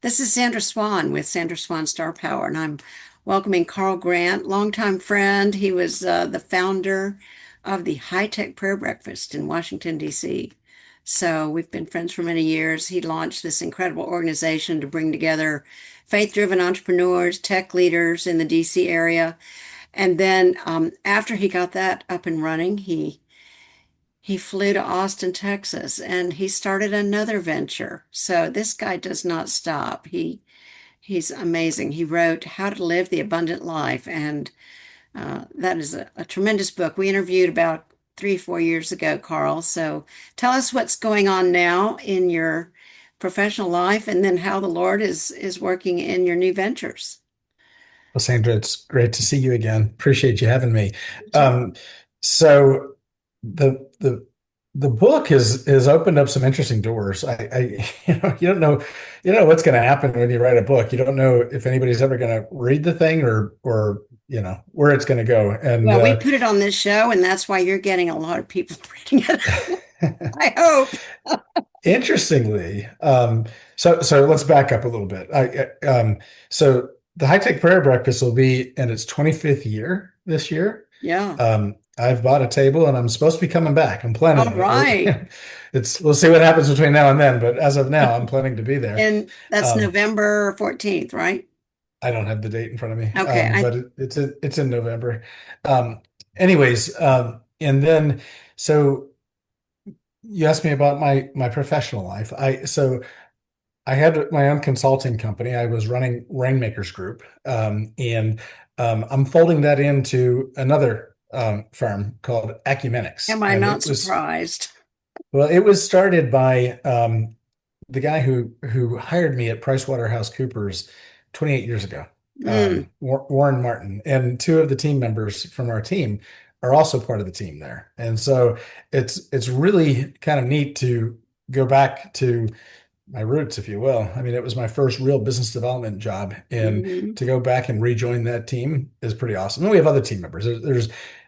This is Sandra Swan with Sandra Swan Star Power, and I'm welcoming Carl Grant, longtime friend. He was the founder of the High Tech Prayer Breakfast in Washington, D.C. So we've been friends for many years. He launched this incredible organization to bring together faith-driven entrepreneurs, tech leaders in the D.C. area. And then after he got that up and running, he flew to Austin, Texas, and he started another venture. So this guy does not stop. He's amazing. He wrote How to Live the Abundant Life, and that is a tremendous book. We interviewed about 3, 4 years ago, Carl. So tell us what's going on now in your professional life, and then how the Lord is working in your new ventures. Well, Sandra, it's great to see you again. Appreciate you having me. You too. Um, so the book has opened up some interesting doors. You don't know what's going to happen when you write a book. You don't know if anybody's ever going to read the thing or where it's going to go. And Well, we put it on this show, and that's why you're getting a lot of people reading it. I hope. Interestingly, so let's back up a little bit. So the High Tech Prayer Breakfast will be in its 25th year this year. Yeah. I've bought a table and I'm supposed to be coming back. I'm planning All on it. right. We'll see what happens between now and then, but as of now, I'm planning to be there. And that's Um, November 14th, right? I don't have the date in front of me, Okay. but it's in November. Um, anyways, and then so you asked me about my professional life. I had my own consulting company. I was running Rainmakers Group, and I'm folding that into another firm called Ecumenics, Am I and not surprised? it was started by the guy who hired me at PricewaterhouseCoopers 28 years ago, Mm, Warren Martin, and two of the team members from our team are also part of the team there, and so it's really kind of neat to go back to my roots, if you will. I mean, it was my first real business development job, and hmm. to go back and rejoin that team is pretty awesome. And we have other team members.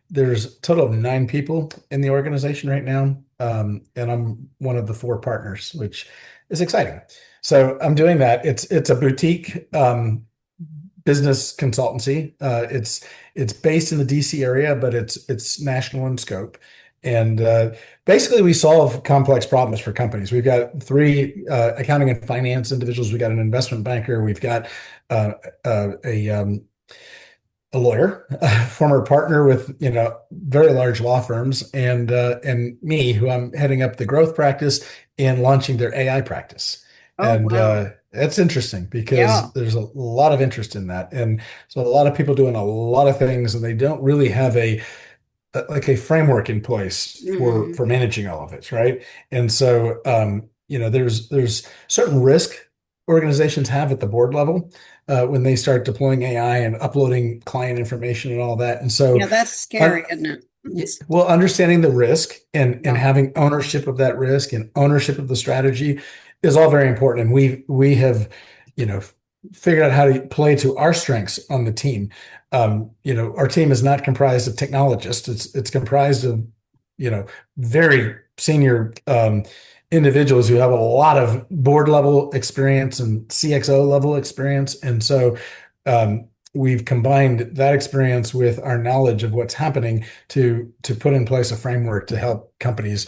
There's a total of 9 people in the organization right now, and I'm one of the 4 partners, which is exciting. So I'm doing that. It's a boutique business consultancy. It's based in the DC area, but it's national in scope. And basically, we solve complex problems for companies. We've got 3 accounting and finance individuals. We've got an investment banker. We've got uh, a lawyer, a former partner with very large law firms, and me, who I'm heading up the growth practice and launching their AI practice. Oh, And wow. that's interesting Yeah. because there's a lot of interest in that, and so a lot of people doing a lot of things, and they don't really have like a framework in place for Hmm. managing all of it, right? And so there's certain risk organizations have at the board level when they start deploying AI and uploading client information and all that. And so, Yeah, that's un scary, isn't it? It's, well, understanding the risk and yeah. having ownership of that risk and ownership of the strategy is all very important. And we have, you know, figured out how to play to our strengths on the team. Our team is not comprised of technologists. It's comprised of, very senior individuals who have a lot of board level experience and CXO level experience. And so we've combined that experience with our knowledge of what's happening to put in place a framework to help companies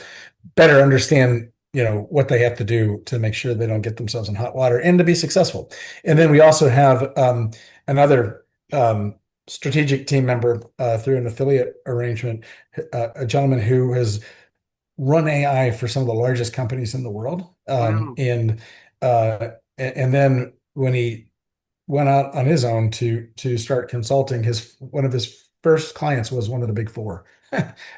better understand what they have to do to make sure they don't get themselves in hot water and to be successful. And then we also have another strategic team member through an affiliate arrangement, a gentleman who has run AI for some of the largest companies in the world. Wow. And then when he went out on his own to start consulting, his one of his first clients was one of the big 4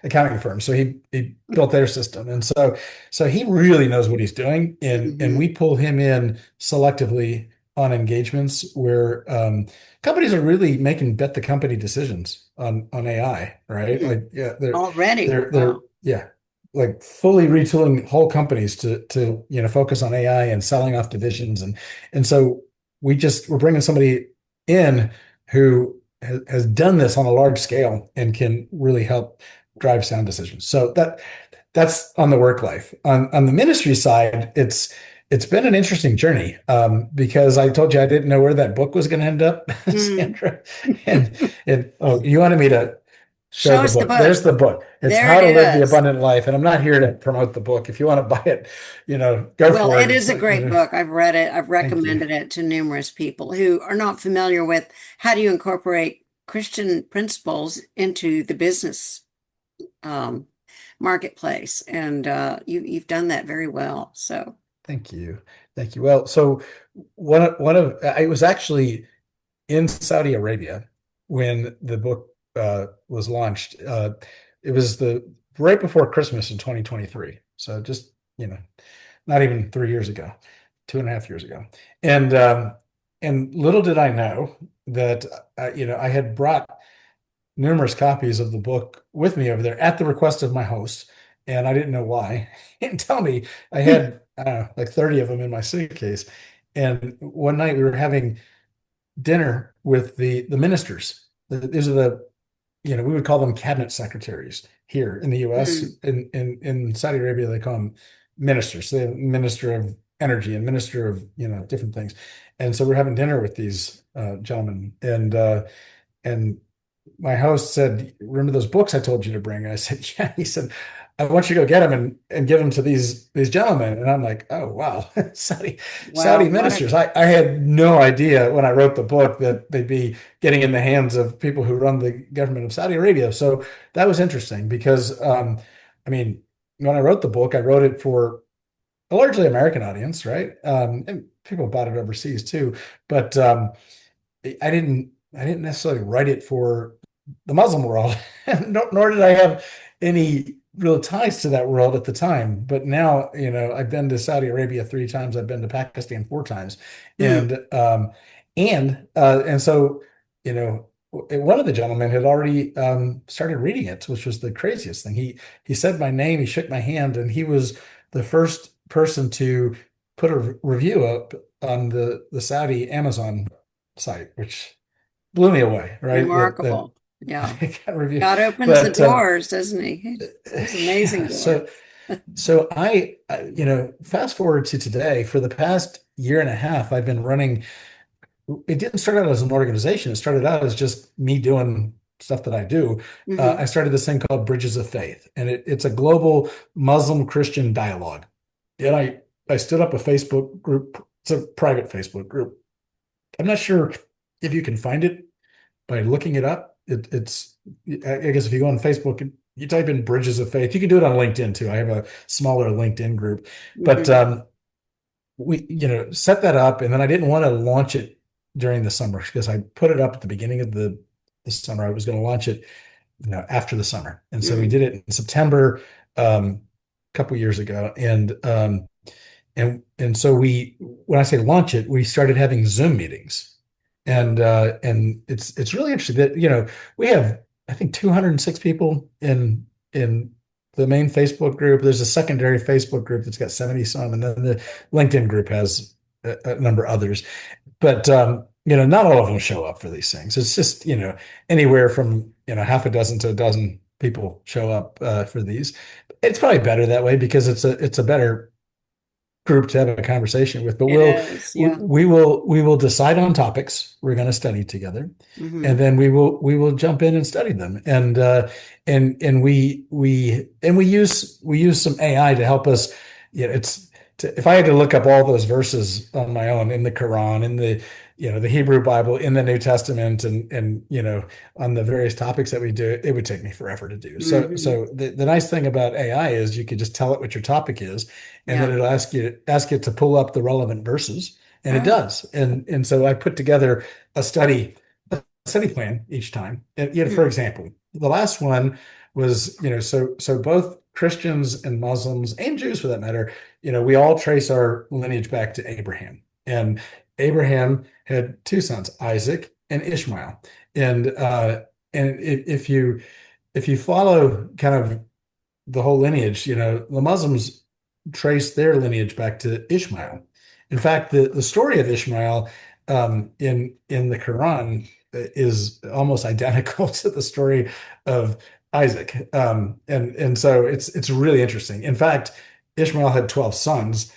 accounting firms. So he built their system, and so he really knows what he's doing, and we Hmm. pull him in selectively on engagements where companies are really making bet the company decisions on AI, right? Like, yeah, Already. they're Wow. yeah, like fully retooling whole companies to focus on AI and selling off divisions, and so we're bringing somebody in who has done this on a large scale and can really help drive sound decisions. So that's on the work life. On the ministry side, It's been an interesting journey because I told you I didn't know where that book was going to end up, Mm. Sandra. And oh, you wanted me to show Show the us the book. book. There's the book. It's There How it to Live the is. Abundant Life. And I'm not here to promote the book. If you want to buy it, go Well, for it it. is It's a great like. book. I've read it. I've Thank you. recommended it to numerous people who are not familiar with how do you incorporate Christian principles into the business um, marketplace, and you've done that very well. So, Thank you. Thank you. Well, so one of I was actually in Saudi Arabia when the book was launched. It was the right before Christmas in 2023. So just, not even 3 years ago, 2.5 years ago. And little did I know that I had brought numerous copies of the book with me over there at the request of my host, and I didn't know why. He didn't tell me. I had, I don't know, like 30 of them in my suitcase. And one night we were having dinner with the ministers. These are we would call them cabinet secretaries here in the US. mm, In Saudi Arabia, they call them ministers. So they have minister of energy and minister of, different things. And so we're having dinner with these gentlemen. And my host said, "Remember those books I told you to bring?" And I said, "Yeah." He said, "I want you to go get them and give them to these gentlemen." And I'm like, "Oh wow, wow, Saudi what a ministers." I had no idea when I wrote the book that they'd be getting in the hands of people who run the government of Saudi Arabia. So that was interesting because, I mean, when I wrote the book, I wrote it for a largely American audience, right? And people bought it overseas too, but I didn't necessarily write it for the Muslim world, nor did I have any real ties to that world at the time. But now, I've been to Saudi Arabia 3 times. I've been to Pakistan 4 times, mm, and so, one of the gentlemen had already started reading it, which was the craziest thing. He said my name, he shook my hand, and he was the first person to put a review up on the Saudi Amazon site, which blew me away, right? That remarkable. Yeah, I got review, God opens the but doors, doesn't he? Those yeah. amazing doors. So fast forward to today. For the past year and a half, I've been running. It didn't start out as an organization. It started out as just me doing stuff that I do. Hmm. I started this thing called Bridges of Faith, and it's a global Muslim Christian dialogue. And I stood up a Facebook group. It's a private Facebook group. I'm not sure if you can find it by looking it up. I guess if you go on Facebook and you type in Bridges of Faith, you can do it on LinkedIn too. I have a smaller LinkedIn group, but Hmm. we, set that up, and then I didn't want to launch it during the summer because I put it up at the beginning of the summer. I was going to launch it, after the summer, and so we Hmm. did it in September, a couple years ago, and so when I say launch it, we started having Zoom meetings, and it's really interesting that we have, I think, 206 people in the main Facebook group. There's a secondary Facebook group that's got 70 some, and then the LinkedIn group has a number of others. But not all of them show up for these things. It's just anywhere from half a dozen to a dozen people show up for these. It's probably better that way because it's a better group to have a conversation with. But It is, yeah. we will decide on topics we're going to study together, Hmm. and then we will jump in and study them. And we use some AI to help us. If I had to look up all those verses on my own in the Quran, in the Hebrew Bible, in the New Testament, and on the various topics that we do, it would take me forever to do. So Hmm. so the nice thing about AI is you could just tell it what your topic is, and then Yeah. it'll ask it to pull up the relevant verses, and it Oh. does. And so I put together a study plan each time. And for Hmm. example, the last one was, so both Christians and Muslims and Jews for that matter, we all trace our lineage back to Abraham. And Abraham had two sons, Isaac and Ishmael. And if you follow kind of the whole lineage, the Muslims trace their lineage back to Ishmael. In fact, the story of Ishmael in the Quran is almost identical to the story of Isaac, and so it's really interesting. In fact, Ishmael had 12 sons,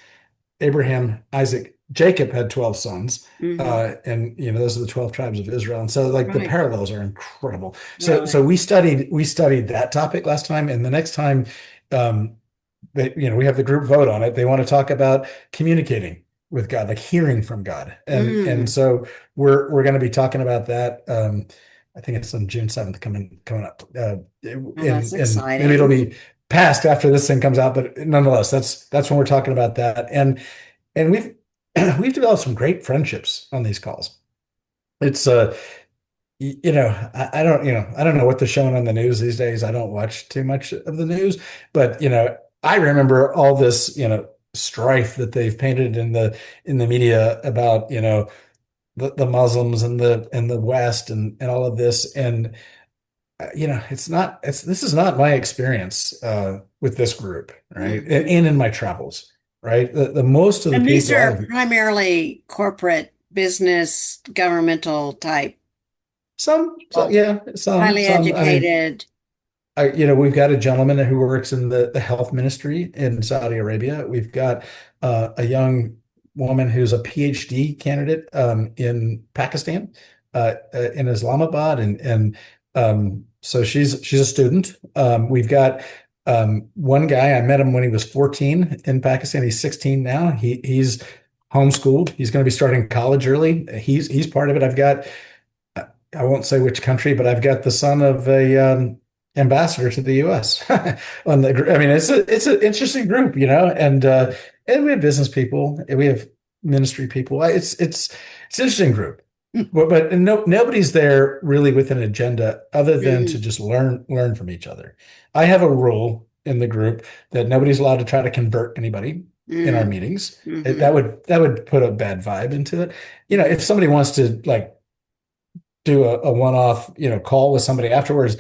Abraham, Isaac, Jacob had 12 sons. Hmm. And those are the 12 tribes of Israel. And so like the Right. parallels are incredible. So Really. we studied that topic last time. And the next time um we have the group vote on it. They want to talk about communicating with God, like hearing from God. And Mm. so we're going to be talking about that. I think it's on June 7th coming up. Well, that's And maybe it'll exciting. be passed after this thing comes out, but nonetheless, that's when we're talking about that. And we've we've developed some great friendships on these calls. It's I don't know what they're showing on the news these days. I don't watch too much of the news, but I remember all this, strife that they've painted in the media about, the Muslims and the West and all of this. And this is not my experience with this group, right? Hmm. And in my travels, right? The most of the And these people are I've primarily corporate business, governmental type people, yeah, highly some. I mean, educated. we've got a gentleman who works in the health ministry in Saudi Arabia. We've got a young woman who's a PhD candidate in Pakistan, in Islamabad, and so she's a student. We've got one guy. I met him when he was 14 in Pakistan. He's 16 now. He's homeschooled. He's going to be starting college early. He's part of it. I've got I won't say which country, but I've got the son of a ambassador to the U.S. on I mean, it's an interesting group, and we have business people, and we have ministry people. It's an interesting group, but nobody's there really with an agenda other than to Hmm. just learn from each other. I have a rule in the group that nobody's allowed to try to convert anybody in our Hmm. meetings. Hmm. That would put a bad vibe into it. If somebody wants to like do a one-off, call with somebody afterwards,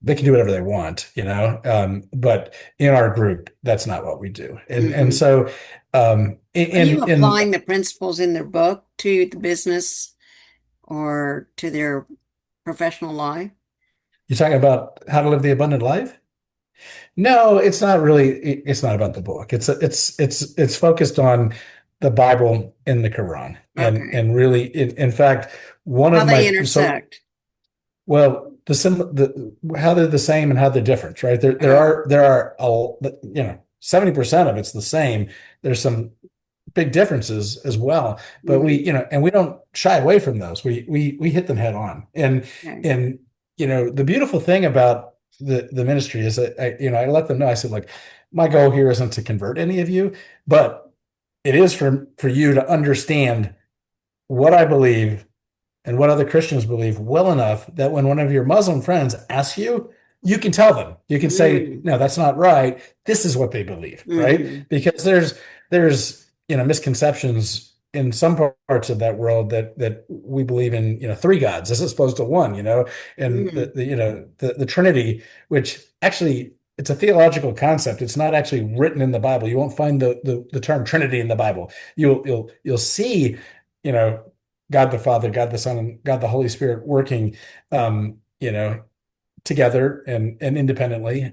they can do whatever they want, but in our group, that's not what we do. And Hmm. so, Are you in applying the principles in their book to the business or to their professional life? you're talking about how to live the abundant life? No, it's not really. It's not about the book. It's focused on the Bible and the Quran, Okay. and really, in fact, one How of they my so intersect. well, how they're the same and how they're different, right? Oh. There are 70% of it's the same. There's some big differences as well, but Hmm. and we don't shy away from those. We hit them head on. Okay. And the beautiful thing about the ministry is that I let them know. I said, like, my goal here isn't to convert any of you, but it is for you to understand what I believe and what other Christians believe well enough that when one of your Muslim friends asks you, you can tell them. You can say, Mm. no, that's not right. This is what they believe, right? Hmm. Because there's misconceptions in some parts of that world that we believe in, three gods as opposed to one, and Mm. the Trinity, which actually it's a theological concept. It's not actually written in the Bible. You won't find the term Trinity in the Bible. You'll see, you know, God the Father, God the Son, and God the Holy Spirit working, together and independently.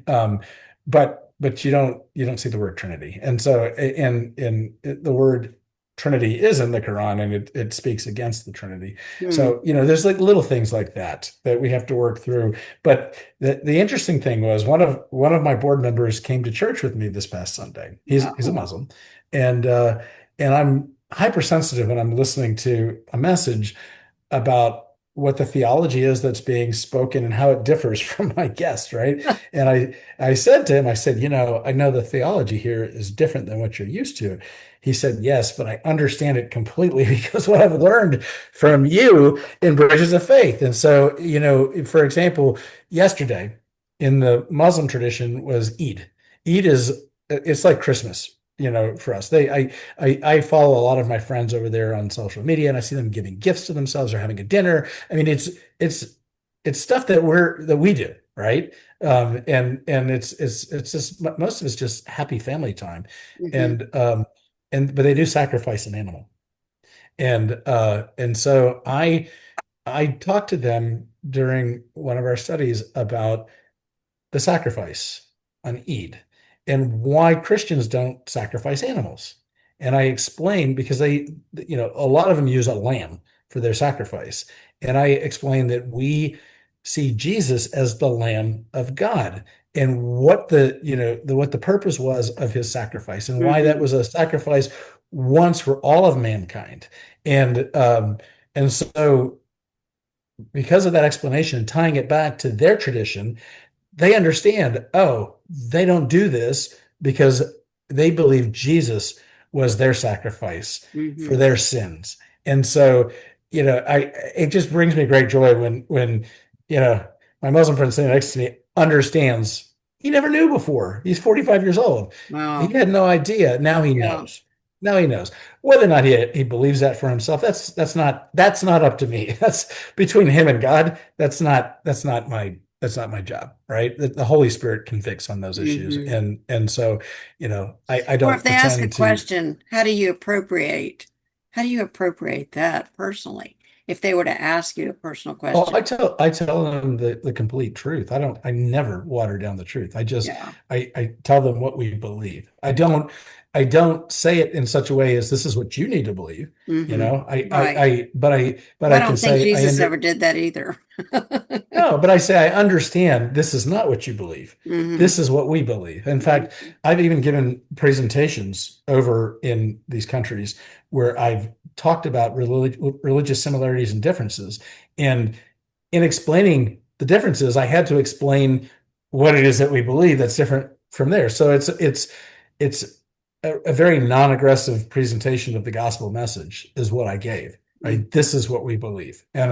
But you don't see the word Trinity, and so and the word Trinity is in the Quran, and it speaks against the Trinity. Mm. So there's like little things like that we have to work through. But the interesting thing was one of my board members came to church with me this past Sunday. He's a Oh. Muslim, and I'm hypersensitive when I'm listening to a message about what the theology is that's being spoken and how it differs from my guest, right? And I said to him, I said, I know the theology here is different than what you're used to. He said, yes, but I understand it completely because what I've learned from you in Bridges of Faith. And so, for example, yesterday in the Muslim tradition was Eid. Eid is it's like Christmas, for us. I follow a lot of my friends over there on social media, and I see them giving gifts to themselves or having a dinner. I mean, it's stuff that we do, right? And it's just most of it's just happy family time, Hmm. and but they do sacrifice an animal, and so I talked to them during one of our studies about the sacrifice on Eid and why Christians don't sacrifice animals. And I explained because a lot of them use a lamb for their sacrifice. And I explained that we see Jesus as the Lamb of God and what the purpose was of his sacrifice and why that Hmm. was a sacrifice once for all of mankind. And so because of that explanation and tying it back to their tradition, they understand, oh, they don't do this because they believe Jesus was their sacrifice for Hmm. their sins. And so, it just brings me great joy when, you know, my Muslim friend sitting next to me understands he never knew before. He's 45 years old. He Wow. had no idea. Now he Yeah. knows. Now he knows. Whether or not he believes that for himself, that's not up to me. That's between him and God. That's not my job, right? The Holy Spirit can fix on those issues. Hmm. And so, I Or if don't they ask a pretend to. question, how do you appropriate that personally? If they were to ask you a personal Oh, I question. tell I tell them the complete truth. I never water down the truth. Yeah. I tell them what we believe. I don't say it in such a way as this is what you need to believe. Hmm. Right. But Well, I I can don't think say I Jesus under ever did that either. no, but I say I understand this is not what you believe. Hmm. This is what we believe. In fact, I've even given presentations over in these countries where I've talked about religious similarities and differences. And in explaining the differences, I had to explain what it is that we believe that's different from there. So it's a very non-aggressive presentation of the gospel message is what I gave. Hmm. Right? This is what we believe. And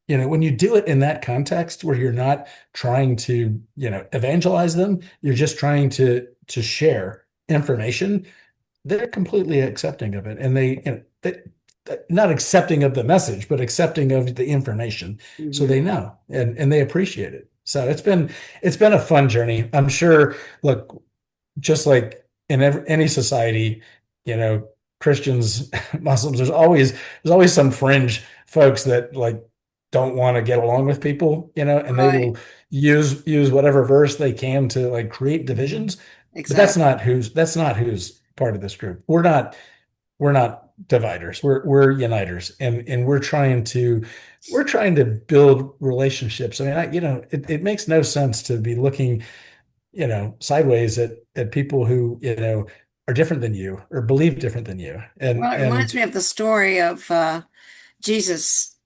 when you do it in that context where you're not trying to, evangelize them, you're just trying to share information, they're completely accepting of it. And not accepting of the message, but accepting of the information. So Hmm. they know and they appreciate it. So it's been a fun journey. I'm sure, look, just like in any society, you know, Christians, Muslims, there's always some fringe folks that like don't want to get along with people, and they Right. will use whatever verse they can to like create divisions. But that's Exactly. not who's part of this group. We're not dividers. We're uniters, and we're trying to build relationships. I mean, it makes no sense to be looking, sideways at people who, are different than you or believe different than you. And Well, it and reminds me of the story of Jesus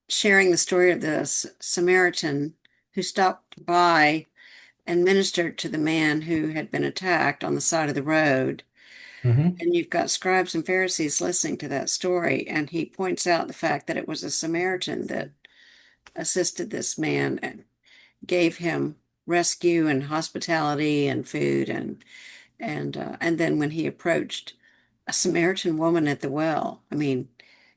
sharing the story of the Samaritan who stopped by and ministered to the man who had been attacked on the side of the road. Mhm. And you've got scribes and Pharisees listening to that story, and he points out the fact that it was a Samaritan that assisted this man and gave him rescue and hospitality and food and then when he approached a Samaritan woman at the well, I mean,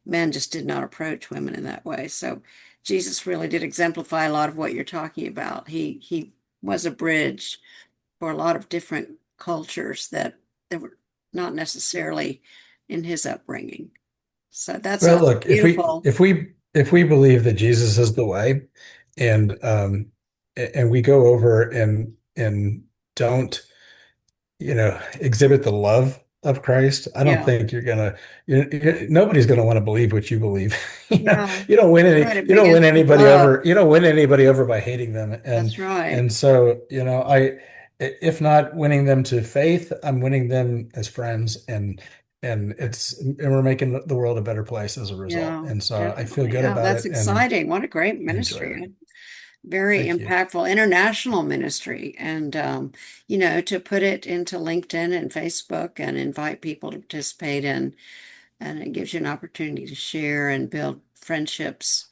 men just did not approach women in that way. So Jesus really did exemplify a lot of what you're talking about. He was a bridge for a lot of different cultures that were not necessarily in his upbringing. So that's Well, a look, if we beautiful, if we if we believe that Jesus is the way, and we go over and don't, exhibit the love of Christ, I don't yeah, think nobody's gonna want to believe what you believe. yeah, You don't win that's any, right. It you don't begins win with anybody love. over, by hating them. And That's right. and so, if not winning them to faith, I'm winning them as friends, and we're making the world a better place as a result. Yeah, And so I feel definitely. good Yeah, about that's it and exciting. What a great enjoy it. ministry. Very Thank you. impactful international ministry. And, to put it into LinkedIn and Facebook and invite people to participate in, and it gives you an opportunity to share and build friendships,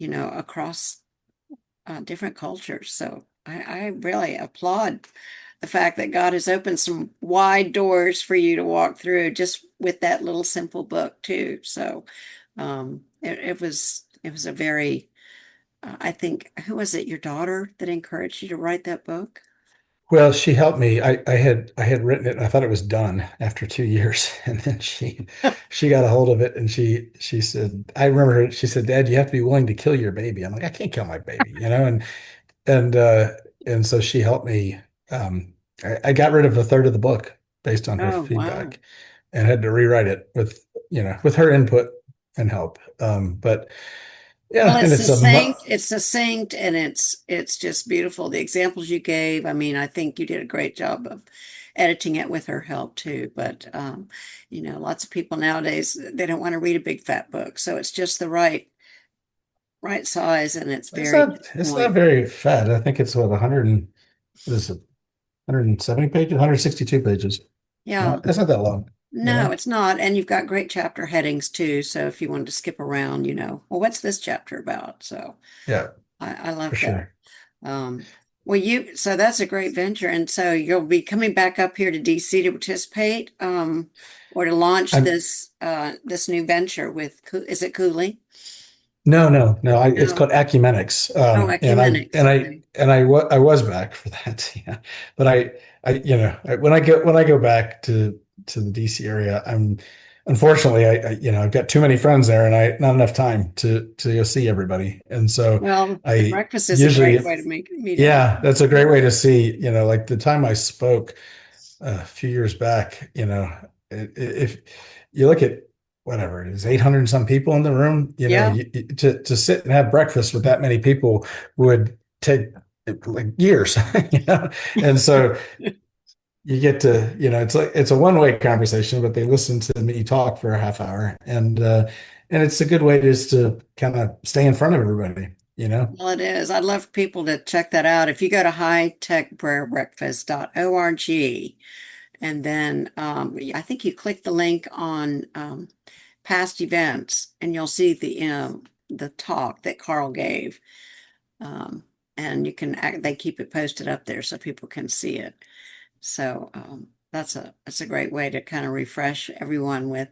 across different cultures. So I really applaud the fact that God has opened some wide doors for you to walk through just with that little simple book too. So it was a very I think who was it, your daughter that encouraged you to write that book? Well, she helped me. I had written it and I thought it was done after 2 years. And then she got a hold of it and she said, I remember her, she said, Dad, you have to be willing to kill your baby. I'm like, I can't kill my baby, and so she helped me. I got rid of a third of the book based on her Oh, wow. feedback and had to rewrite it with, with her input and help. But Well, yeah, and it's a, it's succinct, and it's just beautiful. The examples you gave, I mean, I think you did a great job of editing it with her help too. But lots of people nowadays they don't want to read a big fat book, so it's just the right size, and it's very to the it's not point. very fat. I think it's what 100 and what is it? 170 pages, 162 pages. Yeah. It's not that long, you No, know? it's not. And you've got great chapter headings too. So if you wanted to skip around, well, what's this chapter about? So Yeah, I for love that. sure. Um, so that's a great venture. And so you'll be coming back up here to DC to participate, or to launch I'm this new venture with, is it Cooley? No, no, no. It's No. called ecumenics, Oh, ecumenics. Okay. I was back for that. Yeah, but when I go back to the DC area, I'm unfortunately I've got too many friends there, and I not enough time to go see everybody, and so Well, the I breakfast is a great usually way to meet yeah, everyone. that's a great way to see, like the time I spoke a few years back, if you look at whatever it is, 800 and some people in the room, Yeah. to sit and have breakfast with that many people would take like years, you know? And so you get to, it's a one-way conversation, but they listen to me talk for a half hour. And it's a good way just to kind of stay in front of everybody, you know? Well, it is. I'd love for people to check that out. If you go to hightechprayerbreakfast.org, and then I think you click the link on past events, and you'll see the talk that Carl gave. Um, and they keep it posted up there so people can see it. So that's a great way to kind of refresh everyone with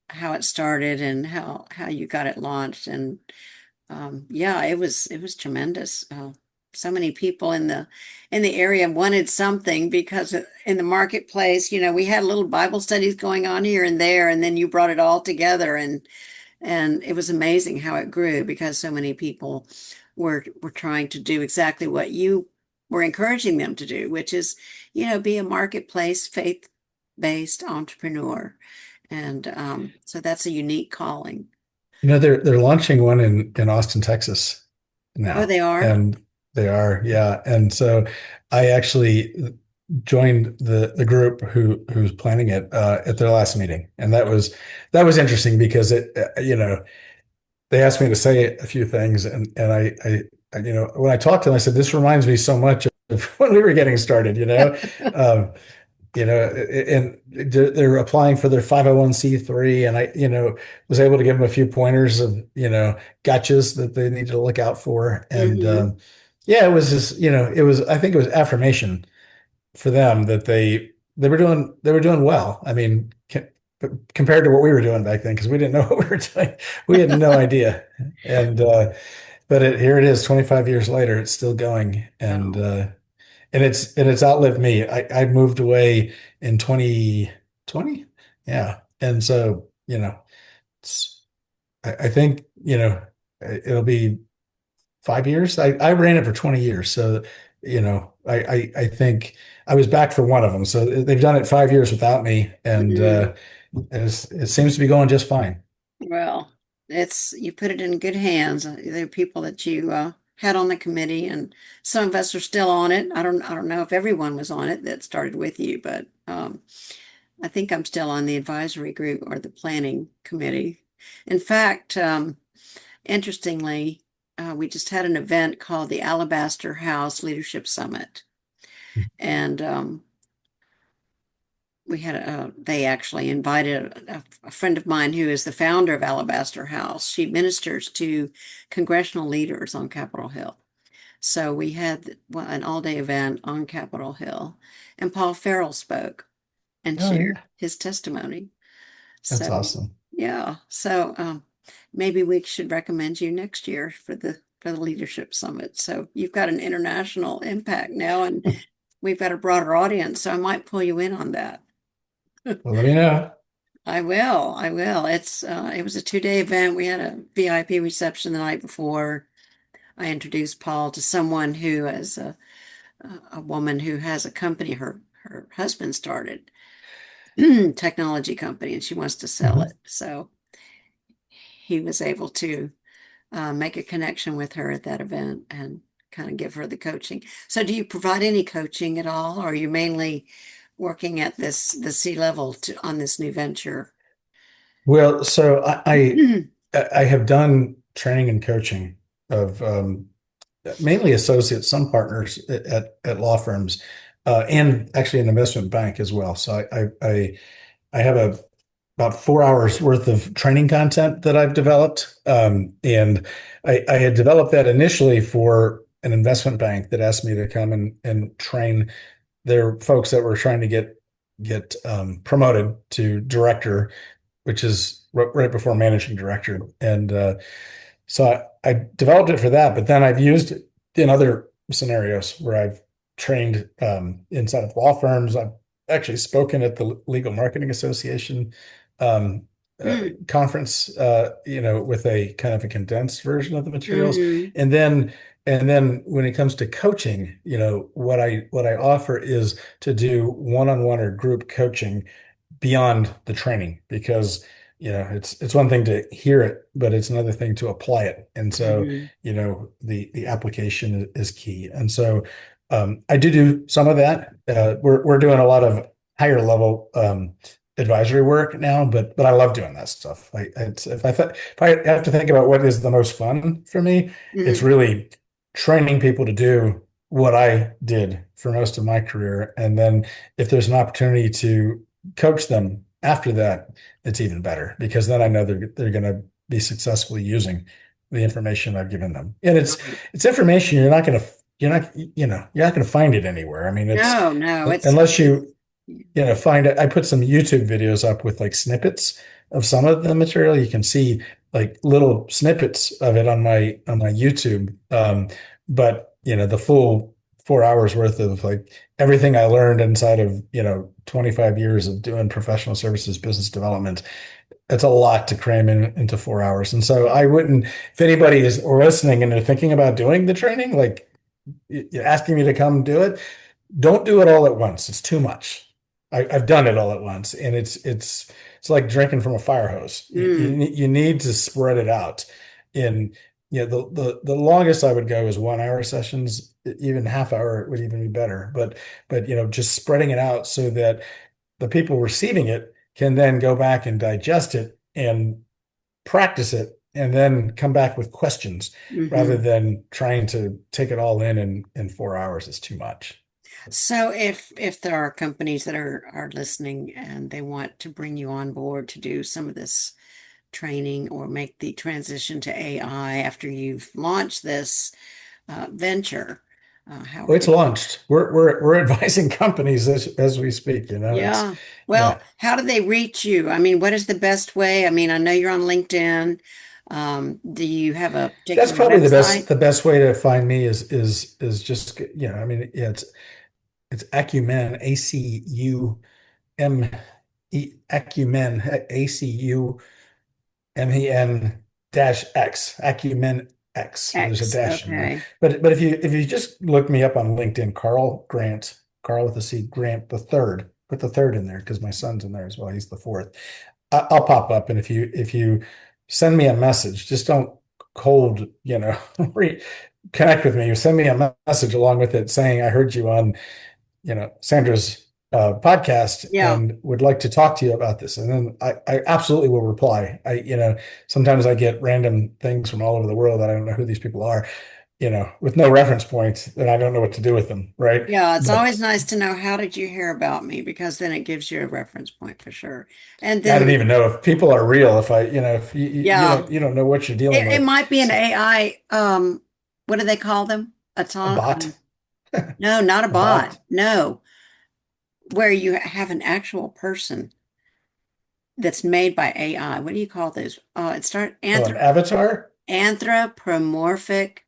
how it started and how you got it launched. And yeah, it was tremendous. So many people in the area wanted something because in the marketplace, we had little Bible studies going on here and there, and then you brought it all together, and it was amazing how it grew because so many people were trying to do exactly what you were encouraging them to do, which is, be a marketplace faith-based entrepreneur. And so that's a unique calling. They're launching one in Austin, Texas Oh, now, they are? and they are, yeah. And so I actually joined the group who's planning it at their last meeting, and that was interesting because they asked me to say a few things, and when I talked to them, I said this reminds me so much of when we were getting started, um, and they're applying for their 501(c)(3), and I, was able to give them a few pointers of, gotchas that they need to look out for. And Hmm. yeah, it was just, I think it was affirmation for them that they were doing well. I mean, compared to what we were doing back then, because we didn't know what we were doing. We had no idea. And but here it is, 25 years later, it's still going. Wow. And it's outlived me. I moved away in 2020. Yeah. And so, I think, it'll be 5 years. I ran it for 20 years. So, I think I was back for one of them. So they've done it 5 years without me. And Mhm. it seems to be going just fine. Well, you put it in good hands. There are people that you had on the committee, and some of us are still on it. I don't know if everyone was on it that started with you, but I think I'm still on the advisory group or the planning committee. In fact, interestingly, we just had an event called the Alabaster House Leadership Summit, and they actually invited a friend of mine who is the founder of Alabaster House. She ministers to congressional leaders on Capitol Hill. So we had an all-day event on Capitol Hill, and Paul Farrell spoke and Oh, shared yeah. his testimony. That's So awesome. yeah, so maybe we should recommend you next year for the leadership summit. So you've got an international impact now, and we've got a broader audience. So I might pull you in on that. Well, let me know. I will. I will. It was a 2-day event. We had a VIP reception the night before. I introduced Paul to someone who is a woman who has a company her husband started. technology company and she wants to sell Mhm. it. So he was able to make a connection with her at that event and kind of give her the coaching. So do you provide any coaching at all, or are you mainly working at the C level on this new venture? Well, so I have done training and coaching of mainly associates, some partners at law firms, and actually an investment bank as well. So I have about 4 hours worth of training content that I've developed, and I had developed that initially for an investment bank that asked me to come and train their folks that were trying to get promoted to director, which is right before managing director. And so I developed it for that, but then I've used it in other scenarios where I've trained inside of law firms. I've actually spoken at the Legal Marketing Association um, Mm, conference, with a kind of a condensed version of the materials. hmm And then when it comes to coaching, what I offer is to do one-on-one or group coaching beyond the training because it's one thing to hear it, but it's another thing to apply it. And so hmm the application is key. And so I do some of that. We're doing a lot of higher level advisory work now, but I love doing that stuff. If I have to think about what is the most fun for me, it's hmm really training people to do what I did for most of my career, and then if there's an opportunity to coach them after that, it's even better because then I know they're going to be successfully using the information I've given them. And Right. it's information you're not going to find it anywhere. I mean, it's No, no, it's unless find it. I put some YouTube videos up with like snippets of some of the material. You can see like little snippets of it on my YouTube. But the full 4 hours worth of like everything I learned inside of 25 years of doing professional services business development. It's a lot to cram into 4 hours. And so I wouldn't, if anybody is or listening and they're thinking about doing the training, like you're asking me to come do it, don't do it all at once. It's too much. I've done it all at once, and it's like drinking from a fire hose. mm, You need to spread it out. In the longest I would go is 1 hour sessions. Even half hour would even be better. But just spreading it out so that the people receiving it can then go back and digest it and practice it and then come back with questions rather hmm than trying to take it all in 4 hours. It's too much. So if there are companies that are listening and they want to bring you on board to do some of this training or make the transition to AI after you've launched this venture, how Well, are it's they? launched. We're advising companies as we speak. It's Yeah. yeah. Well, how do they reach you? I mean, what is the best way? I mean, I know you're on LinkedIn. Do you have a That's particular probably the best website? the best way to find me is just I mean it's Acumen Acumen MEN dash X, Acumen X. There's a X. dash in there. Okay. But if you just look me up on LinkedIn, Carl Grant, Carl with a C, Grant the third, put the third in there because my son's in there as well. He's the fourth. I'll pop up, and if you send me a message, just don't cold, connect with me. You send me a message along with it saying I heard you on Sandra's podcast Yeah. and would like to talk to you about this. And then I absolutely will reply. Sometimes I get random things from all over the world that I don't know who these people are, with no reference point, then I don't know what to do with them. Right. Yeah, it's But always nice to know how did you hear about me because then it gives you a reference point for sure. And I don't then, even know if people are real. If I, if yeah, you don't know what you're dealing it with. might be an So, AI. What do they call them? a bot, No, not a a bot. bot, No, where you have an actual person that's made by AI. What do you call those? It start oh, an avatar. anthropomorphic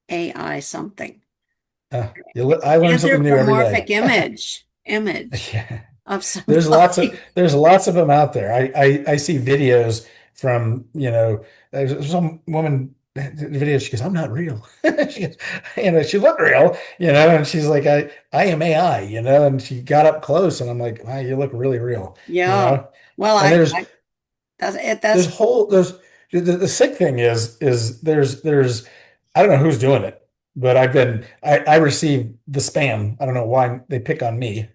AI something. It's an I learn something new every anthropomorphic day. image Yeah. of There's somebody. lots of them out there. I see videos from, there's some woman. the video, she goes, I'm not real. She goes, she looked real, and she's like, I am AI, and she got up close and I'm like, wow, you look really real, you Yeah. know? Well, And I that's it. That's the sick thing is there's I don't know who's doing it, but I receive the spam. I don't know why they pick on me,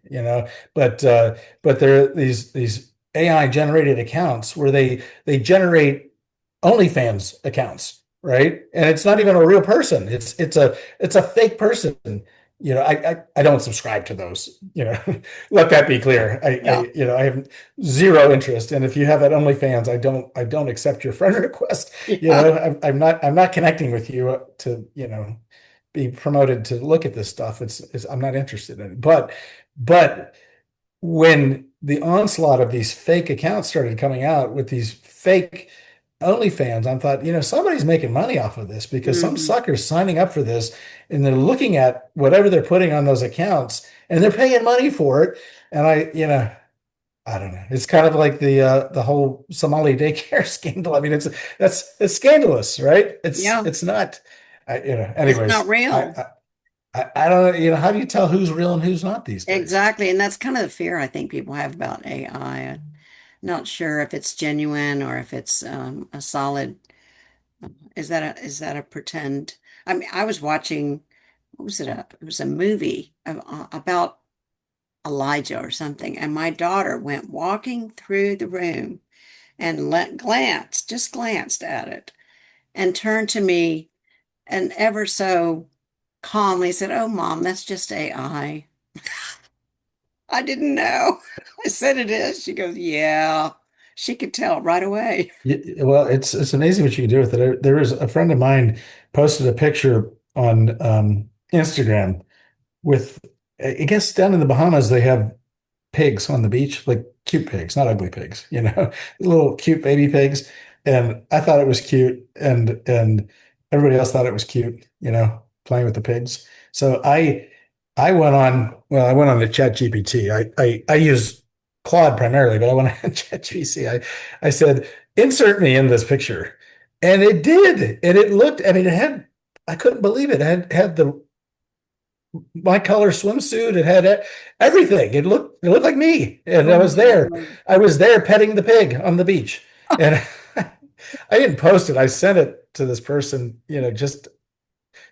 but there are these AI generated accounts where they generate OnlyFans accounts, right? And it's not even a real person. It's a fake person. I don't subscribe to those. Let that be clear. yeah. I have zero interest. And if you have that OnlyFans, I don't accept your friend request. Yeah. I'm not connecting with you to, be promoted to look at this stuff. I'm not interested in it. But when the onslaught of these fake accounts started coming out with these fake OnlyFans, I thought, somebody's making money off of this because some Hmm. sucker's signing up for this and they're looking at whatever they're putting on those accounts and they're paying money for it. And I don't know. It's kind of like the whole Somali daycare scandal. I mean, it's scandalous, right? It's Yeah. it's not. It's not Anyways, real. I don't know. How do you tell who's real and who's not these days? Exactly. And that's kind of the fear I think people have about AI. I'm not sure if it's genuine or if it's a solid. Is that a pretend? I mean, I was watching. What was it? It was a movie about Elijah or something, and my daughter went walking through the room and just glanced at it, and turned to me and ever so calmly said, "Oh, Mom, that's just AI." I didn't know. I said it is. She goes, "Yeah." She could tell right away. Well, it's amazing what you can do with it. There was a friend of mine posted a picture on Instagram with, I guess down in the Bahamas they have pigs on the beach, like cute pigs, not ugly pigs, little cute baby pigs. And I thought it was cute, and everybody else thought it was cute, playing with the pigs. So I went on to ChatGPT. I use Claude primarily, but I went on ChatGPT. I said, insert me in this picture. And it did. And it looked, I mean, I couldn't believe it. It had the my color swimsuit. It had everything. It looked like me, and I Oh was my there. word. I was there petting the pig on the beach, and I didn't post it. I sent it to this person,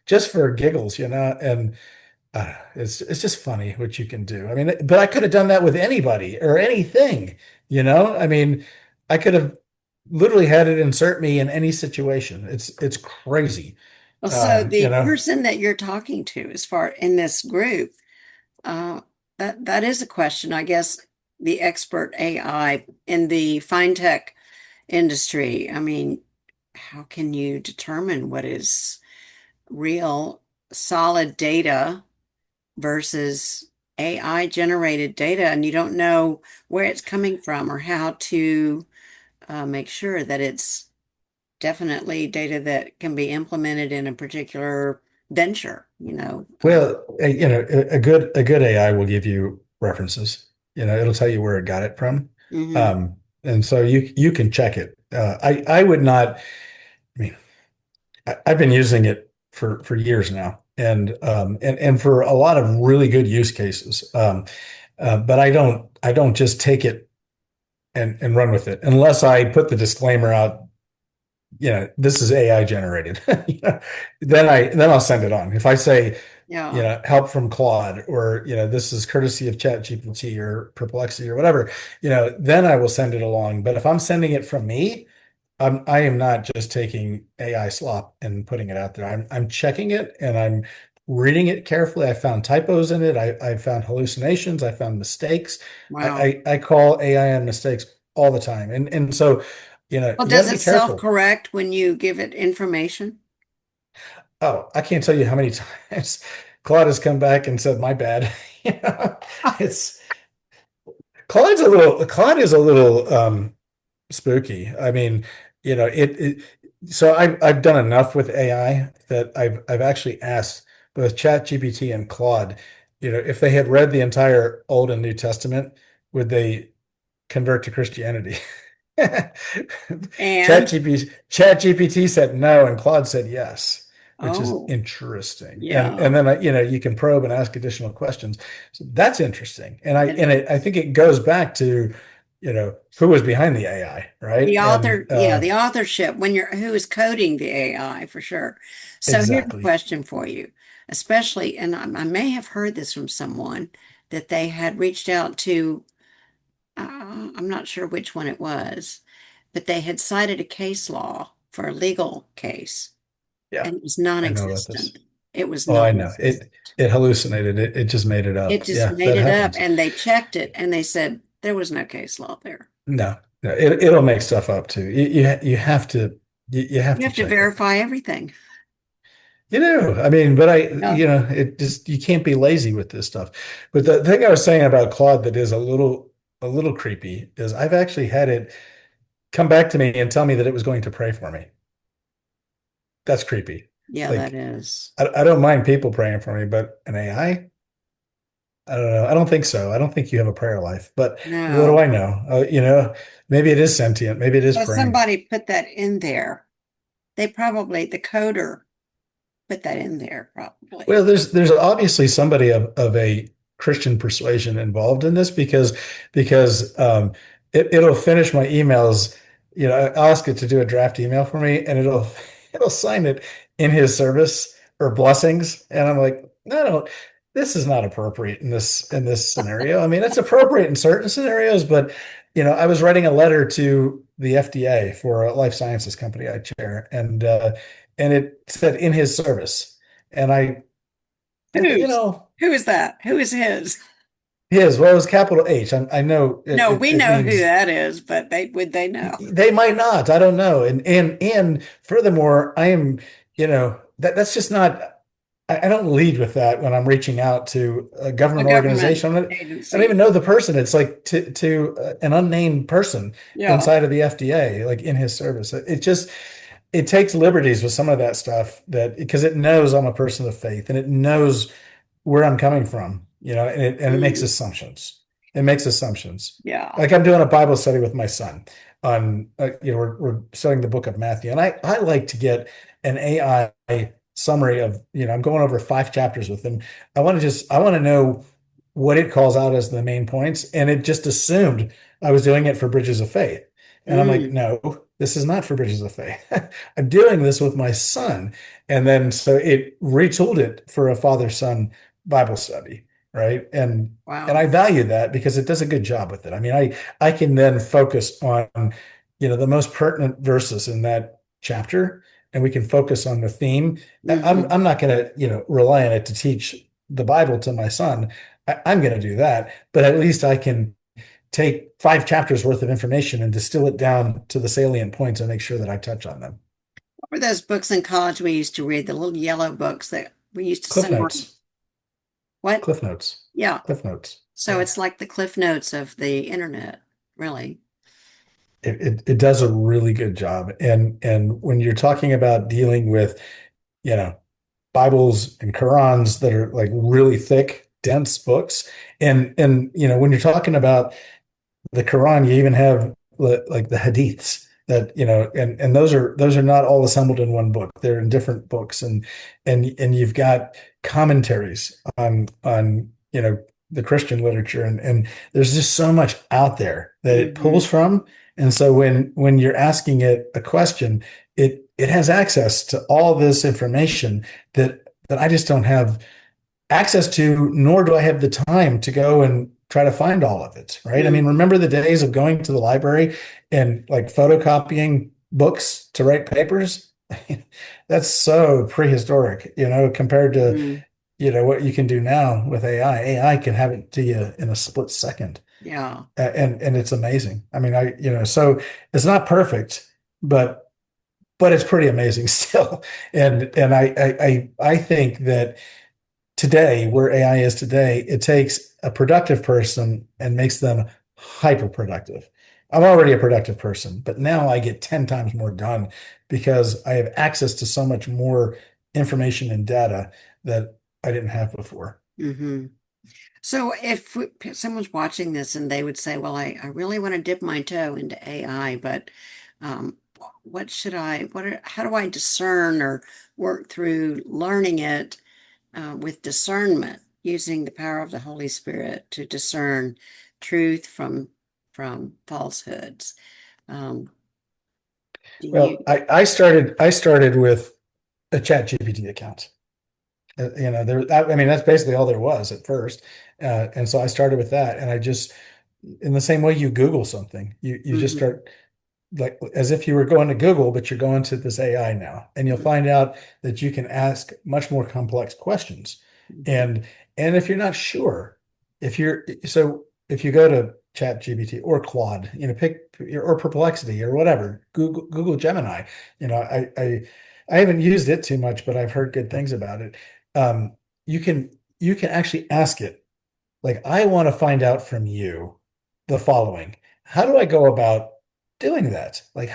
just for giggles, and it's just funny what you can do. I mean, but I could have done that with anybody or anything. I mean, I could have literally had it insert me in any situation. It's crazy. Well, so You the know. person that you're talking to, as far in this group, uh, that is a question. I guess the expert AI in the fine tech industry. I mean, how can you determine what is real, solid data versus AI generated data, and you don't know where it's coming from or how to make sure that it's definitely data that can be implemented in a particular venture, Well, a good AI will give you references. It'll tell you where it got it from. Mhm. And so you can check it. I would not. I mean, I've been using it for years now, and for a lot of really good use cases. But I don't just take it and run with it unless I put the disclaimer out, this is AI generated. Then I'll send it on. If I say, Yeah. help from Claude, or, this is courtesy of ChatGPT or Perplexity or whatever, then I will send it along. But if I'm sending it from me, I am not just taking AI slop and putting it out there. I'm checking it and I'm reading it carefully. I found typos in it. I found hallucinations. I found mistakes. Wow. I call AI on mistakes all the time. And so, Well, you got does to be it careful. self-correct when you give it information? Oh, I can't tell you how many times Claude has come back and said, my bad. It's Claude is a little spooky. I mean, so I've done enough with AI that I've actually asked both ChatGPT and Claude, if they had read the entire Old and New Testament, would they convert to Christianity? And ChatGPT said no, and Claude said yes, which is oh, interesting. And yeah. then you can probe and ask additional questions. So that's interesting. It I is. think it goes back to who was behind the AI, right? The And author, yeah, the authorship when you're who is coding the AI for sure. So here's a exactly. question for you, especially, and I may have heard this from someone that they had reached out to, I'm not sure which one it was, but they had cited a case law for a legal case Yeah, and it was I know about this. non-existent. It was Oh, I know. non-existent. It hallucinated. It just made it It up. just Yeah, made that it up happens. and they checked it and they said there was no case law there. No, no, it'll make stuff up too. You have to you have You to have to check it. verify everything. I mean, but Yeah. it just you can't be lazy with this stuff. But the thing I was saying about Claude that is a little creepy is I've actually had it come back to me and tell me that it was going to pray for me. That's creepy. Yeah, that Like is. I don't mind people praying for me, but an I don't know. I don't think so. I don't think you have a prayer life. But what do No. I know? Maybe it is sentient. Maybe it is So praying. somebody put that in there. They probably, the coder put that in there, probably. Well, there's obviously somebody of a Christian persuasion involved in this because it'll finish my emails. I'll ask it to do a draft email for me, and it'll sign it in his service or blessings, and I'm like, no, this is not appropriate in this scenario. I mean, it's appropriate in certain scenarios, but I was writing a letter to the FDA for a life sciences company I chair, and it said in his service. And Who's? Who is that? Who is his? his, well, it was capital H. I know No, we it know who means that is, but they would they know? they might not. I don't know. And furthermore, that's just not, I don't lead with that when I'm reaching out to a A government government organization. I don't even agency. know the person. It's like to an unnamed person Yeah. inside of the FDA, like in his service. It takes liberties with some of that stuff that because it knows I'm a person of faith and it knows where I'm coming from, and it makes Mm, assumptions. It makes assumptions. yeah. Like I'm doing a Bible study with my son on, we're studying the book of Matthew, and I like to get an AI summary of, I'm going over 5 chapters with him. I want to know what it calls out as the main points, and it just assumed I was doing it for Bridges of Faith, and I'm like, Mm, no, this is not for Bridges of Faith. I'm doing this with my son, and then so it retooled it for a father-son Bible study, right? And wow. I value that because it does a good job with it. I mean, I can then focus on, the most pertinent verses in that chapter, and we can focus on the theme. Hmm. I'm not going to, rely on it to teach the Bible to my son. I'm going to do that, but at least I can take 5 chapters worth of information and distill it down to the salient points and make sure that I touch on them. What were those books in college we used to read? The little yellow books that we used to Cliff sit on. notes, What? cliff notes, Yeah. cliff notes. So Yeah. it's like the Cliff Notes of the internet, really. It does a really good job. And when you're talking about dealing with, you know, Bibles and Qurans that are like really thick, dense books, and when you're talking about the Quran, you even have like the hadiths that, and those are not all assembled in one book. They're in different books, and you've got commentaries on the Christian literature, and there's just so much out there that it pulls Hmm. from. And so when you're asking it a question, it has access to all this information that I just don't have access to, nor do I have the time to go and try to find all of it, right? I mean, Hmm. remember the days of going to the library and like photocopying books to write papers? That's so prehistoric, compared to, Hmm. what you can do now with AI. AI can have it to you in a split second. Yeah. And it's amazing. I mean, so it's not perfect, but it's pretty amazing still. And I think that today, where AI is today, it takes a productive person and makes them hyper productive. I'm already a productive person, but now I get 10 times more done because I have access to so much more information and data that I didn't have before. Hmm. So if someone's watching this and they would say, well, I really want to dip my toe into AI, but um, what should how do I discern or work through learning it with discernment, using the power of the Holy Spirit to discern truth from falsehoods? Um, do Well, you? I started with a chat GPT account. I mean, that's basically all there was at first. And so I started with that. And I just, in the same way you Google something, you just Mhm. start like as if you were going to Google, but you're going to this AI now, and you'll find out that you can ask much more complex questions. Mhm. And if you're not sure, if you go to ChatGPT or Claude, pick or Perplexity or whatever, Google Gemini. You know, I haven't used it too much, but I've heard good things about it. Um, you can actually ask it like, I want to find out from you the following. How do I go about doing that? Like,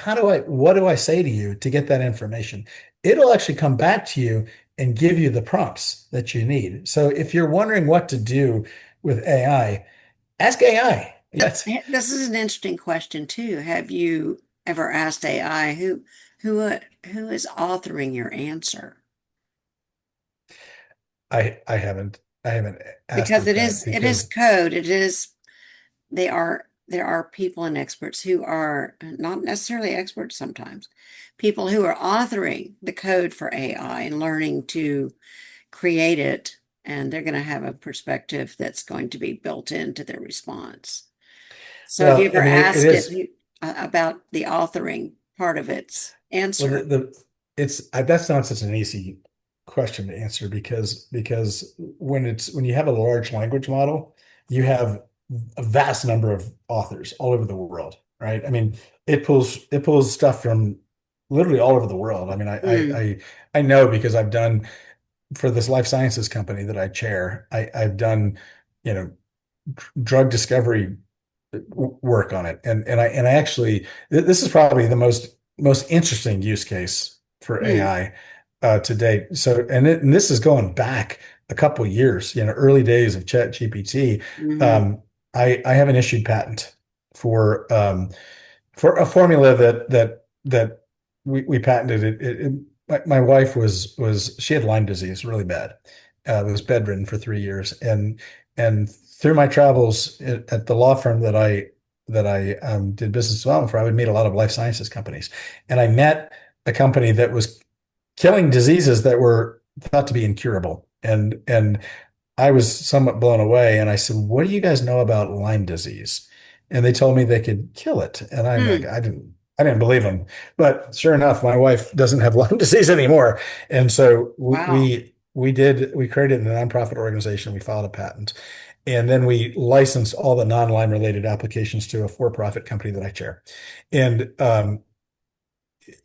what do I say to you to get that information? It'll actually come back to you and give you the prompts that you need. So if you're wondering what to do with AI, ask AI. Yes, This is an interesting question too. Have you ever asked AI who is authoring your answer? I haven't asked Because it that it is because code. There are people and experts who are not necessarily experts sometimes, people who are authoring the code for AI and learning to create it, and they're going to have a perspective that's going to be built into their response. So have you well, I ever mean, it asked it is. about the authoring part of its Well, answer? that's not such an easy question to answer because when you have a large language model, you have a vast number of authors all over the world, right? I mean, it pulls stuff from literally all over the world. I mean, Mm, I know because I've done for this life sciences company that I chair, I've done, you know, drug discovery work on it. And I actually this is probably the most interesting use case for mm, AI to date. So and this is going back a couple of years, early days of Chat GPT. mhm, Um, I have an issued patent for a formula that we patented my wife was she had Lyme disease really bad. Was bedridden for 3 years, and through my travels at the law firm that I did business development for, I would meet a lot of life sciences companies, and I met a company that was killing diseases that were thought to be incurable, and I was somewhat blown away. And I said, "What do you guys know about Lyme disease?" And they told me they could kill it. And I'm like, mm. I didn't believe them. But sure enough, my wife doesn't have Lyme disease anymore. And so Wow. we created a nonprofit organization. We filed a patent, and then we licensed all the non-Lyme related applications to a for-profit company that I chair. And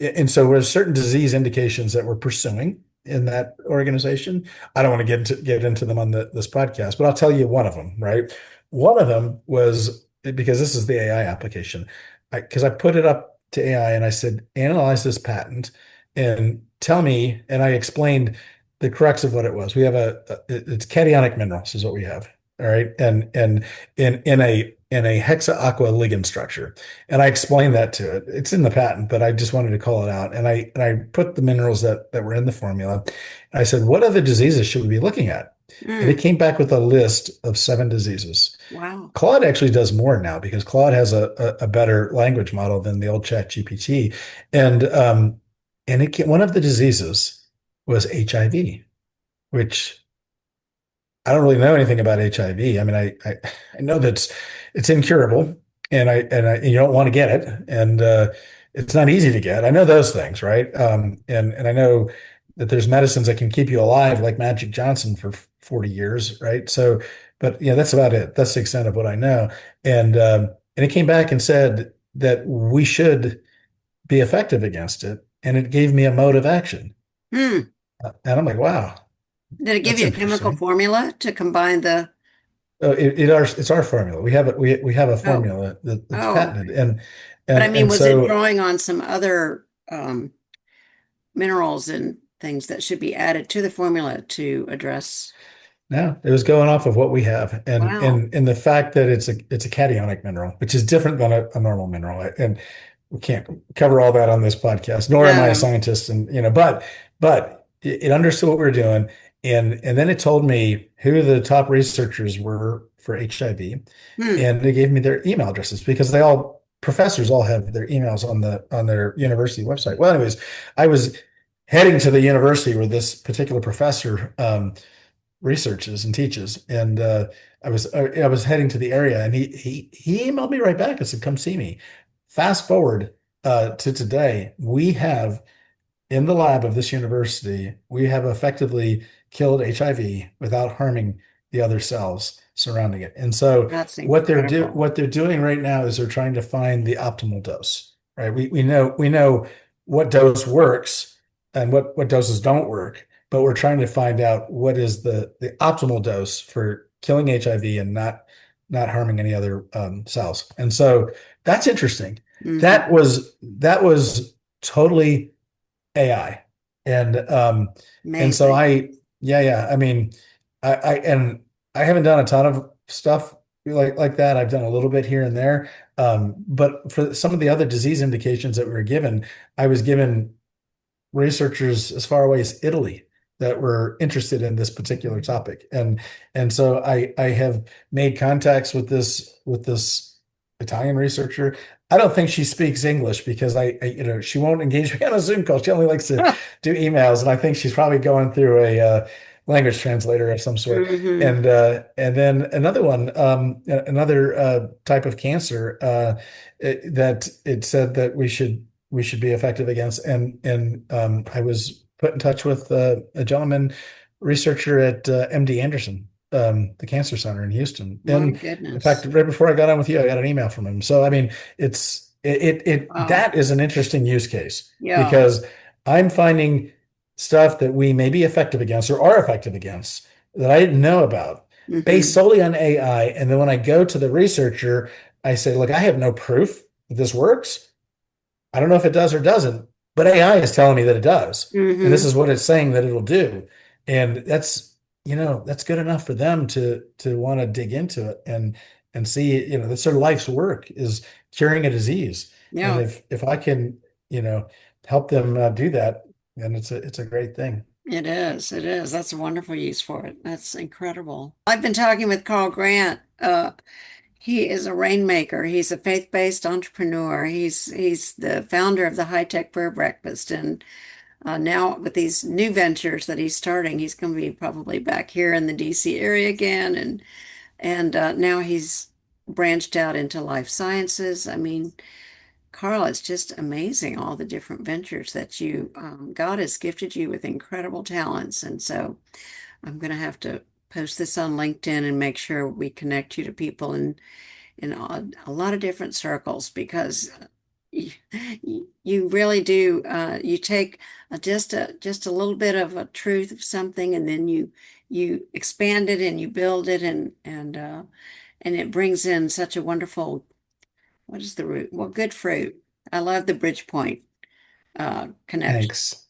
and so there's certain disease indications that we're pursuing in that organization. I don't want to get into them on this podcast, but I'll tell you one of them, right? One of them was because this is the AI application. Because I put it up to AI and I said, analyze this patent and tell me, and I explained the crux of what it was. We have it's cationic minerals is what we have. All right. And in a hexa-aqua ligand structure. And I explained that to it. It's in the patent, but I just wanted to call it out. And I put the minerals that were in the formula. I said, what other diseases should we be looking at? And it Mm, came back with a list of 7 diseases. wow. Claude actually does more now because Claude has a better language model than the old Chat GPT. And one of the diseases was HIV, which I don't really know anything about HIV. I mean, I know that it's incurable, and you don't want to get it, and it's not easy to get. I know those things, right? And I know that there's medicines that can keep you alive, like Magic Johnson for 40 years, right? So, but that's about it. That's the extent of what I know. And it came back and said that we should be effective against it, and it gave me a mode of action. Hmm. And I'm like, wow, Did it give that's you a chemical interesting. formula to combine the? It's our formula. We have a Oh, formula that's oh, patented, okay. and But I and mean, and was it so drawing on some other minerals and things that should be added to the formula to address? No, it was going off of what we have, and Wow. the fact that it's a cationic mineral, which is different than a normal mineral, and we can't cover all that on this podcast. Nor am I a No. scientist, and but it understood what we were doing, and then it told me who the top researchers were for HIV, Hmm. and they gave me their email addresses because they all professors all have their emails on their university website. Well, anyways, I was heading to the university where this particular professor researches and teaches. And I was heading to the area, and he emailed me right back and said, "Come see me." Fast forward to today, we have in the lab of this university, we have effectively killed HIV without harming the other cells surrounding it. And so That's incredible. what they're doing right now is they're trying to find the optimal dose, right? We know what dose works and what doses don't work, but we're trying to find out what is the optimal dose for killing HIV and not harming any other cells. And so that's interesting. Hmm. That was totally AI. And so Amazing. yeah. I mean, and I haven't done a ton of stuff like that. I've done a little bit here and there. But for some of the other disease indications that we were given, I was given researchers as far away as Italy that were interested in this particular topic. And so I have made contacts with this Italian researcher. I don't think she speaks English because she won't engage me on a Zoom call. She only likes to do emails, and I think she's probably going through a language translator of some sort. Hmm. And then another one, another type of cancer that it said that we should be effective against. And I was put in touch with a gentleman researcher at MD Anderson, the cancer center in Houston. My And in fact, goodness. right before I got on with you, I got an email from him. So I mean, Wow. that is an interesting use case Yeah. because I'm finding stuff that we may be effective against or are effective against that I didn't know about based Hmm. solely on AI. And then when I go to the researcher, I say, look, I have no proof that this works. I don't know if it does or doesn't, but AI is telling me that it does. And this Hmm. is what it's saying that it'll do. And that's good enough for them to want to dig into it and see, that's their life's work is curing a disease. And Yeah, if I can, you know, help them do that, then it's a great thing. it is. It is. That's a wonderful use for it. That's incredible. I've been talking with Carl Grant. He is a rainmaker. He's a faith-based entrepreneur. He's the founder of the High Tech Prayer Breakfast, and now with these new ventures that he's starting, he's going to be probably back here in the DC area again, and now he's branched out into life sciences. I mean, Carl, it's just amazing all the different ventures that God has gifted you with incredible talents, and so I'm going to have to post this on LinkedIn and make sure we connect you to people in a lot of different circles because you, you really do. You take just a little bit of a truth of something, and then you expand it and you build it, and it brings in such a wonderful, what is the root? Well, good fruit. I love the Bridgepoint connection. Thanks.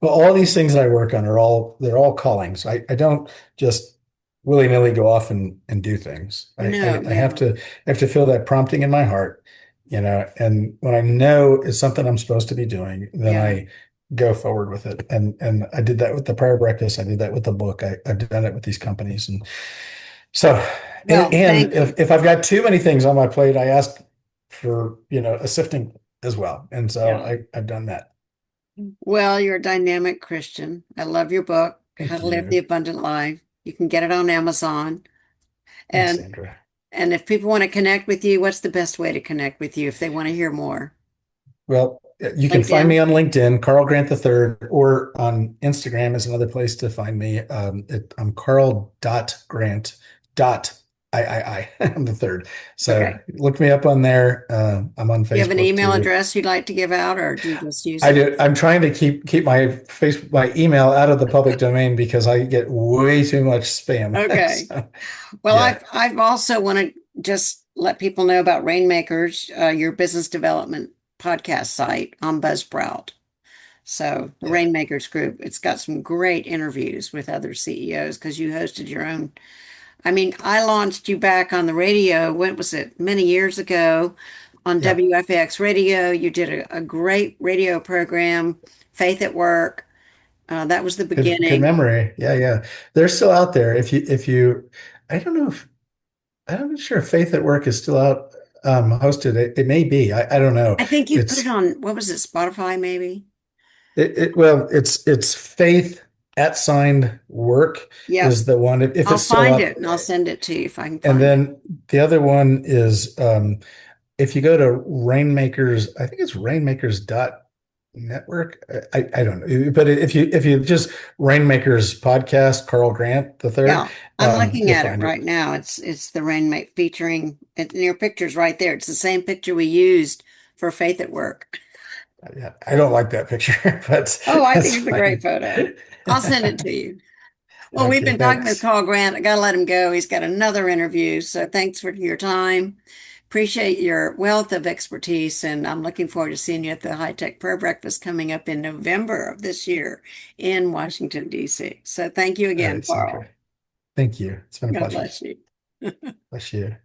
Well, all these things that I work on they're all callings. I don't just willy-nilly go off and do things. No, I have yeah, to feel that prompting in my heart, and when I know it's something I'm supposed to be doing, then yeah. I go forward with it. And I did that with the prior breakfast. I did that with the book. I've done it with these companies. And so Well, and thank you. if I've got too many things on my plate, I ask for, a sifting as well. And so Yeah. I've done that. Well, you're a dynamic Christian. I love your book, How Thank to Live the you. Abundant Life. You can get it on Amazon. Thanks, And Sandra. and if people want to connect with you, what's the best way to connect with you if they want to hear more? Well, you can find me LinkedIn? on LinkedIn, Carl Grant the third, or on Instagram is another place to find me. I'm Carl.Grant dot I. I'm the third. So Okay. look me up on there. I'm on Do you have an Facebook email too. address you'd like to give out, or do you just use I it? do. I'm trying to keep my email out of the public domain because I get way too much spam. Okay. So, Well, yeah. I've also want to just let people know about Rainmakers, your business development podcast site on Buzzsprout. So the Yeah. Rainmakers Group, it's got some great interviews with other CEOs because you hosted your own. I mean, I launched you back on the radio. When was it? Many years ago on Yeah. WFX radio. You did a great radio program, Faith at Work. That was the Good beginning. memory. Yeah, yeah. They're still out there. If you I don't know if I'm not sure if Faith at Work is still out hosted. It may be. I don't know. I think you put it It's on, what was it, Spotify maybe? well, it's Faith at signed work Yep. is the one if I'll it's still find up. it and I'll send it to you if I can And find it. then the other one is if you go to Rainmakers, I think it's Rainmakers dot network. I don't know, but if you just Rainmakers podcast, Carl Grant the third, Yeah, I'm looking you'll at it find it. right now. It's the Rainmate featuring, and your picture's right there. It's the same picture we used for Faith at Work. Yeah, I don't like that picture, but Oh, I think that's it's a great fine. photo. I'll send it to you. Well, we've Okay, been talking with thanks. Carl Grant. I got to let him go. He's got another interview. So thanks for your time. Appreciate your wealth of expertise. And I'm looking forward to seeing you at the High Tech Prayer Breakfast coming up in November of this year in Washington, D.C. So thank you All again, right, sounds Carl. great. Thank you. It's been a God pleasure. bless you. Bless you.